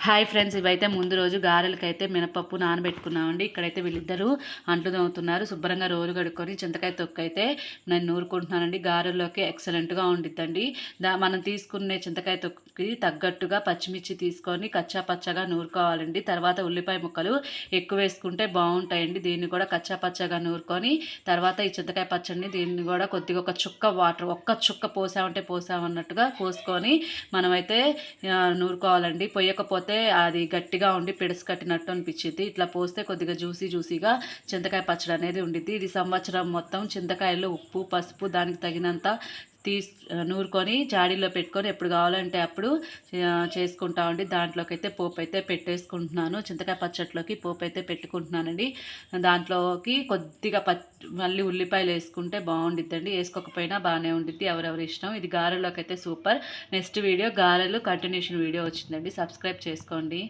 Hi friends, ఇవైతే ముందు రోజు గారెలకైతే మినపప్పు నానబెట్టుకున్నామండి. ఇక్కడైతే వీళ్ళిద్దరూ అంట్లు తోముతున్నారు. శుభ్రంగా రోలు కడుక్కొని చింతకాయ తొక్కు అయితే నేను నూరుకుంటున్నానండి. గారెల్లోకి ఎక్సలెంట్గా ఉండిద్దండి. మనం తీసుకునే చింతకాయ తొక్కుకి తగ్గట్టుగా పచ్చిమిర్చి తీసుకొని కచ్చా పచ్చగా నూరుకోవాలండి. తర్వాత ఉల్లిపాయ ముక్కలు ఎక్కువ వేసుకుంటే బాగుంటాయండి. దీన్ని కూడా కచ్చా పచ్చగా నూరుకొని తర్వాత ఈ చింతకాయ పచ్చడిని దీన్ని కూడా కొద్దిగా ఒక చుక్క వాటర్, ఒక్క చుక్క పోసామన్నట్టుగా పోసుకొని మనమైతే నూరుకోవాలండి. పొయ్యకపోతే అది గట్టిగా ఉండి పిడసి కట్టినట్టు అనిపించింది. ఇట్లా పోస్తే కొద్దిగా జ్యూసీగా చింతకాయ పచ్చడి అనేది ఉండిద్ది. ఇది సంవత్సరం మొత్తం చింతకాయలు ఉప్పు పసుపు దానికి తగినంత నూరుకొని జాడీలో పెట్టుకొని ఎప్పుడు కావాలంటే అప్పుడు చేసుకుంటామండి. దాంట్లోకి అయితే పోపు అయితే పెట్టేసుకుంటున్నాను. చింతకాయ పచ్చట్లోకి పోపు అయితే పెట్టుకుంటున్నానండి. దాంట్లోకి కొద్దిగా మళ్ళీ ఉల్లిపాయలు వేసుకుంటే బాగుండిద్దండి. వేసుకోకపోయినా బాగానే ఉండిద్ది, ఎవరెవరి ఇష్టం. ఇది గారెలోకి అయితే సూపర్. నెక్స్ట్ వీడియో గారెలు కంటిన్యూషన్ వీడియో వచ్చిందండి. సబ్స్క్రైబ్ చేసుకోండి.